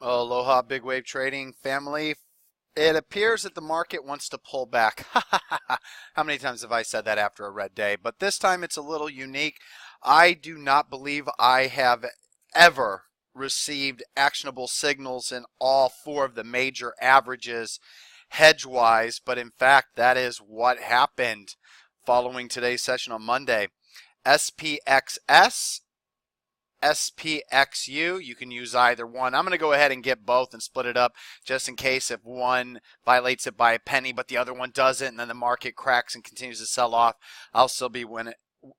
Aloha, big wave trading family. It appears that the market wants to pull back. How many times have I said that after a red day? But this time it's a little unique. I do not believe I have ever received actionable signals in all four of the major averages hedge-wise, but in fact that is what happened following today's session on Monday. SPXS, SPXU, you can use either one. I'm going to go ahead and get both and split it up just in case if one violates it by a penny but the other one doesn't, and then the market cracks and continues to sell off. I'll still be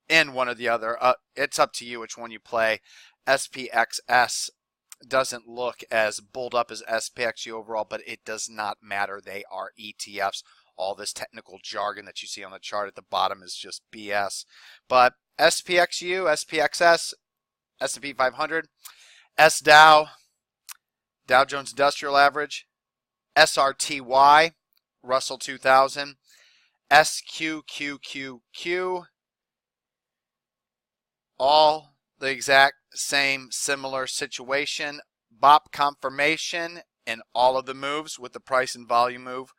in one or the other. It's up to you which one you play. SPXS doesn't look as bulled up as SPXU overall, but it does not matter. They are ETFs. All this technical jargon that you see on the chart at the bottom is just BS. But SPXU, SPXS, S&P 500, SDOW, Dow Jones Industrial Average, SRTY, Russell 2000, SQQQQ, all the exact same similar situation. BOP confirmation in all of the moves with the price and volume move.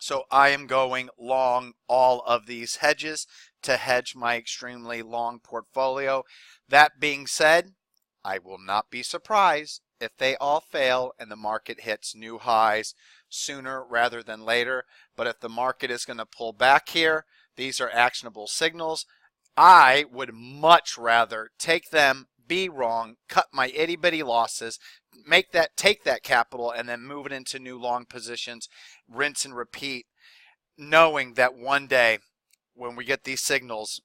So I am going long all of these hedges to hedge my extremely long portfolio. That being said, I will not be surprised if they all fail and the market hits new highs sooner rather than later. But if the market is going to pull back here, these are actionable signals. I would much rather take them, be wrong, cut my itty bitty losses, take that capital and then move it into new long positions, rinse and repeat, knowing that one day when we get these signals,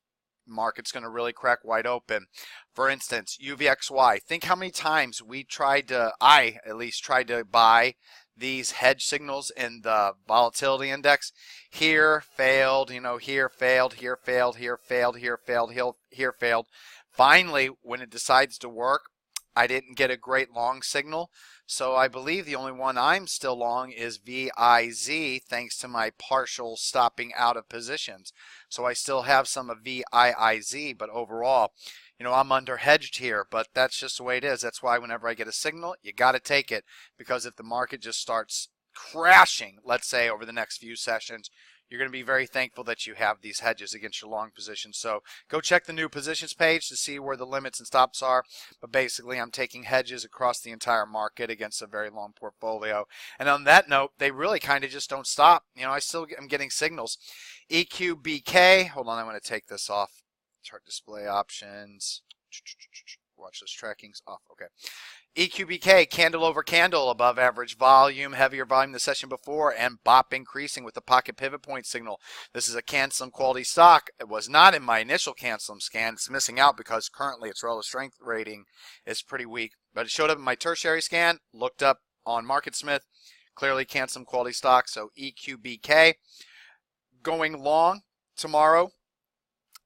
market's going to really crack wide open. For instance, UVXY. Think how many times I at least tried to buy these hedge signals in the volatility index. Here failed, here failed, here failed, here failed, here failed, here failed. Finally, when it decides to work, I didn't get a great long signal. So I believe the only one I'm still long is VIZ, thanks to my partial stopping out of positions. So I still have some of VIIZ, but overall, I'm under hedged here, but that's just the way it is. That's why whenever I get a signal, you got to take it, because if the market just starts crashing, let's say over the next few sessions, you're going to be very thankful that you have these hedges against your long positions. So go check the new positions page to see where the limits and stops are. But basically, I'm taking hedges across the entire market against a very long portfolio. And on that note, they really kind of just don't stop. I still am getting signals. EQBK, hold on, I'm going to take this off. Chart display options. Watch those trackings off. Okay. EQBK, candle over candle, above average volume, heavier volume the session before, and BOP increasing with the pocket pivot point signal. This is a Cancelum quality stock. It was not in my initial Cancelum scan. It's missing out because currently its relative strength rating is pretty weak. But it showed up in my tertiary scan, looked up on MarketSmith, clearly Cancelum quality stock, so EQBK. Going long tomorrow,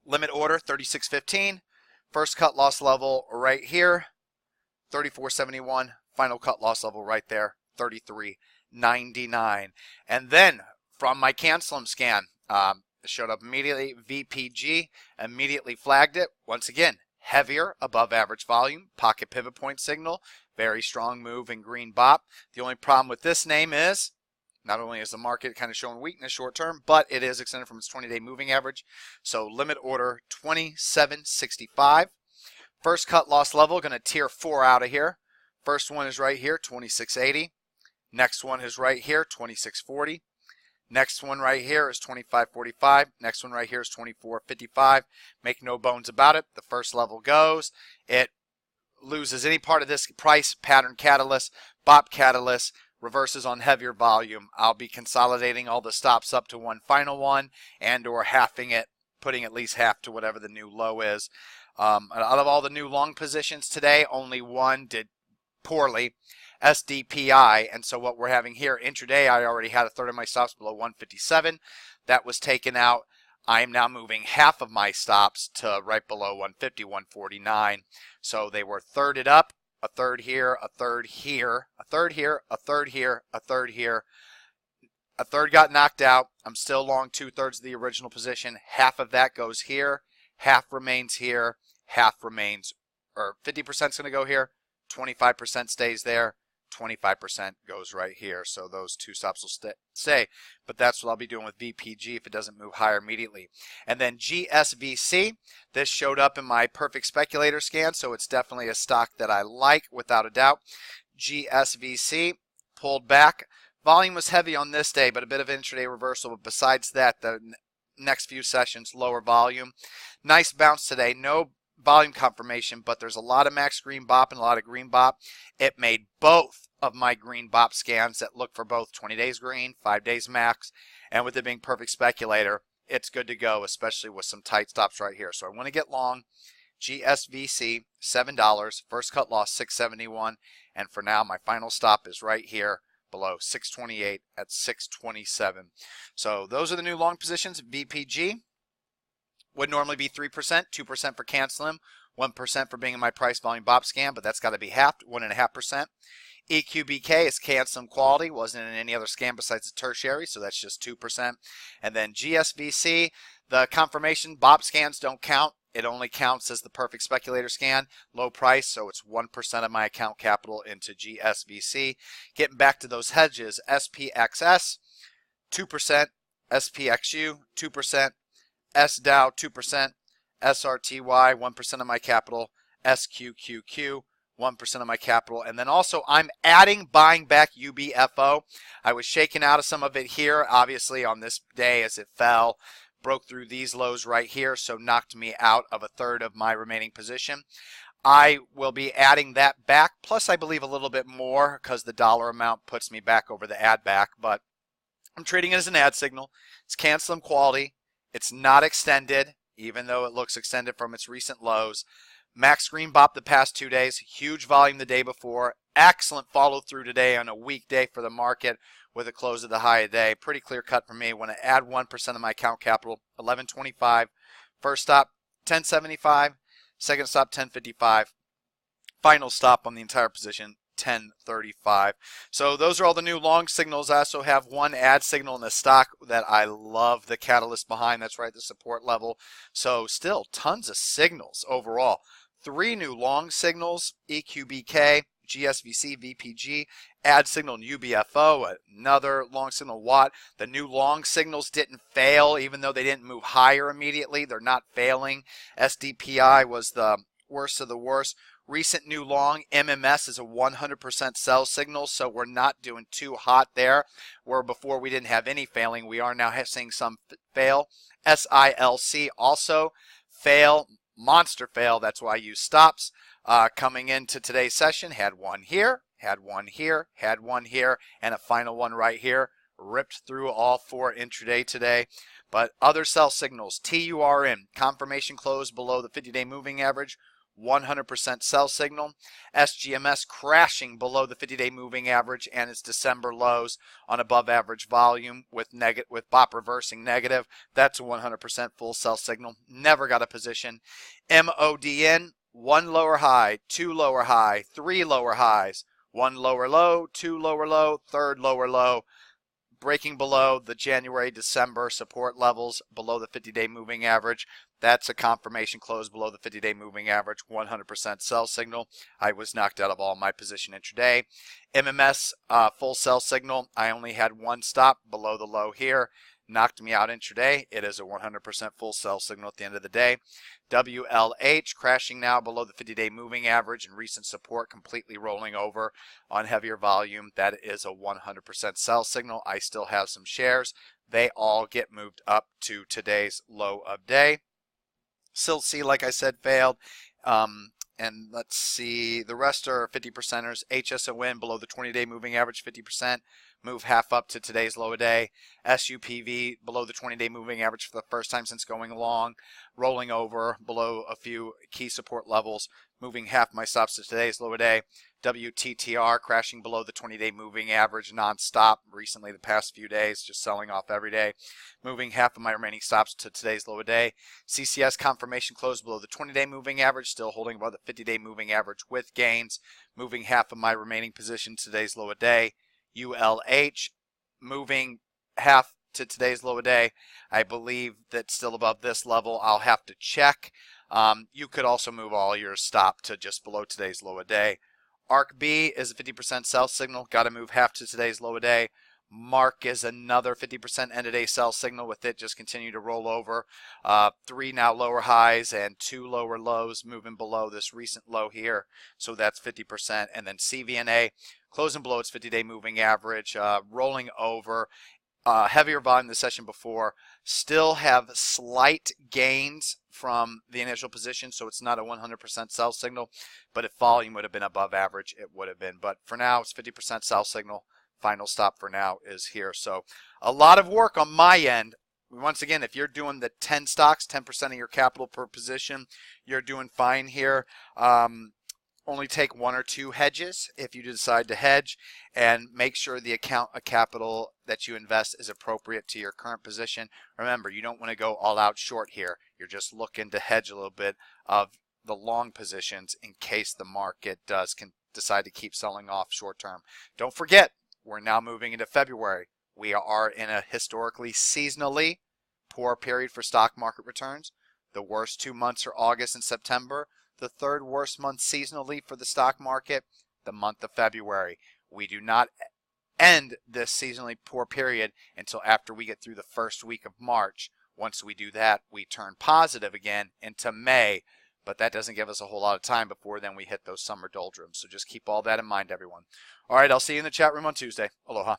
limit order 36.15. First cut loss level right here, 34.71. Final cut loss level right there, 33.99. And then from my Cancelum scan, it showed up immediately. VPG immediately flagged it. Once again, heavier, above average volume, pocket pivot point signal, very strong move in green BOP. The only problem with this name is not only is the market kind of showing weakness short term, but it is extended from its 20-day moving average. So limit order 27.65. First cut loss level, going to tier 4 out of here. First one is right here, 26.80. Next one is right here, 26.40. Next one right here is 25.45. Next one right here is 24.55. Make no bones about it. The first level goes. It loses any part of this price pattern catalyst, BOP catalyst, reverses on heavier volume. I'll be consolidating all the stops up to one final one and or halving it, putting at least half to whatever the new low is. Out of all the new long positions today, only one did poorly, SDPI. And so what we're having here, intraday, I already had a third of my stops below 157. That was taken out. I am now moving half of my stops to right below 150, 149. So they were thirded up. A third here, a third here, a third here, a third here, a third here. A third got knocked out. I'm still long 2/3 of the original position. Half of that goes here. Half remains here. Half remains, or 50% is going to go here. 25% stays there. 25% goes right here. So those two stops will stay. But that's what I'll be doing with VPG if it doesn't move higher immediately. And then GSVC, this showed up in my perfect speculator scan, so it's definitely a stock that I like without a doubt. GSVC pulled back. Volume was heavy on this day, but a bit of intraday reversal. But besides that, the next few sessions, lower volume. Nice bounce today. No volume confirmation, but there's a lot of max green bop and a lot of green bop. It made both of my green bop scans that look for both 20 days green, 5 days max, and with it being perfect speculator, it's good to go, especially with some tight stops right here. So I want to get long. GSVC, $7. First cut loss, $6.71. And for now, my final stop is right here below 628 at 627. So those are the new long positions. VPG would normally be 3%, 2% for canceling, 1% for being in my price volume bop scan, but that's got to be halved, 1.5%. EQBK is canceling quality, wasn't in any other scan besides the tertiary, so that's just 2%. And then GSVC, the confirmation bop scans don't count. It only counts as the perfect speculator scan, low price, so it's 1% of my account capital into GSVC. Getting back to those hedges, SPXS, 2%, SPXU, 2%, SDOW, 2%, SRTY, 1% of my capital, SQQQ, 1% of my capital. And then also I'm buying back UBFO. I was shaken out of some of it here, obviously on this day as it fell. Broke through these lows right here, so knocked me out of a third of my remaining position. I will be adding that back, plus I believe a little bit more because the dollar amount puts me back over the add back, but I'm treating it as an ad signal. It's canceling quality. It's not extended, even though it looks extended from its recent lows. Max green bop the past 2 days, huge volume the day before. Excellent follow through today on a weekday for the market with a close of the high of the day. Pretty clear cut for me. When I add 1% of my account capital, 1125. First stop, 1075. Second stop, 1055. Final stop on the entire position, 1035. So those are all the new long signals. I also have one ad signal in the stock that I love the catalyst behind. That's right, the support level. So still tons of signals overall. 3 new long signals, EQBK, GSVC, VPG, ad signal and UBFO, another long signal Watt. The new long signals didn't fail, even though they didn't move higher immediately. They're not failing. SDPI was the worst of the worst. Recent new long, MMS is a 100% sell signal, so we're not doing too hot there. Where before we didn't have any failing, we are now seeing some fail. SILC also fail, monster fail. That's why I use stops. Coming into today's session, had one here, had one here, had one here, and a final one right here. Ripped through all 4 intraday today. But other sell signals, TURN, confirmation close below the 50-day moving average, 100% sell signal. SGMS crashing below the 50-day moving average and its December lows on above average volume with BOP reversing negative. That's a 100% full sell signal. Never got a position. MODN, 1 lower high, 2 lower high, 3 lower highs, 1 lower low, 2 lower low, 3rd lower low. Breaking below the January-December support levels below the 50-day moving average. That's a confirmation close below the 50-day moving average, 100% sell signal. I was knocked out of all my position intraday. MMS, full sell signal. I only had 1 stop below the low here. Knocked me out intraday. It is a 100% full sell signal at the end of the day. WLH crashing now below the 50-day moving average and recent support completely rolling over on heavier volume. That is a 100% sell signal. I still have some shares. They all get moved up to today's low of day. SILC, like I said, failed. And let's see, the rest are 50%ers. HSON below the 20-day moving average, 50%. Move half up to today's low a day. SUPV below the 20-day moving average for the first time since going long. Rolling over below a few key support levels. Moving half my stops to today's low a day. WTTR crashing below the 20-day moving average non-stop recently the past few days, just selling off every day. Moving half of my remaining stops to today's low a day. CCS confirmation close below the 20-day moving average, still holding above the 50-day moving average with gains. Moving half of my remaining position to today's low a day. ULH moving half to today's low a day. I believe that's still above this level. I'll have to check. You could also move all your stop to just below today's low a day. ARC B is a 50% sell signal. Got to move half to today's low a day. Mark is another 50% end of day sell signal, with it just continue to roll over. 3 now lower highs and 2 lower lows moving below this recent low here. So that's 50%. And then CVNA closing below its 50-day moving average, rolling over. Heavier volume the session before. Still have slight gains from the initial position, so it's not a 100% sell signal. But if volume would have been above average, it would have been. But for now, it's 50% sell signal. Final stop for now is here. So a lot of work on my end. Once again, if you're doing the 10 stocks, 10% of your capital per position, you're doing fine here. Only take 1 or 2 hedges if you decide to hedge, and make sure the account of capital that you invest is appropriate to your current position. Remember, you don't want to go all out short here. You're just looking to hedge a little bit of the long positions in case the market can decide to keep selling off short term. Don't forget, we're now moving into February. We are in a historically seasonally poor period for stock market returns. The worst 2 months are August and September. The third worst month seasonally for the stock market, the month of February. We do not end this seasonally poor period until after we get through the first week of March. Once we do that, we turn positive again into May, but that doesn't give us a whole lot of time before then we hit those summer doldrums. So just keep all that in mind, everyone. All right, I'll see you in the chat room on Tuesday. Aloha.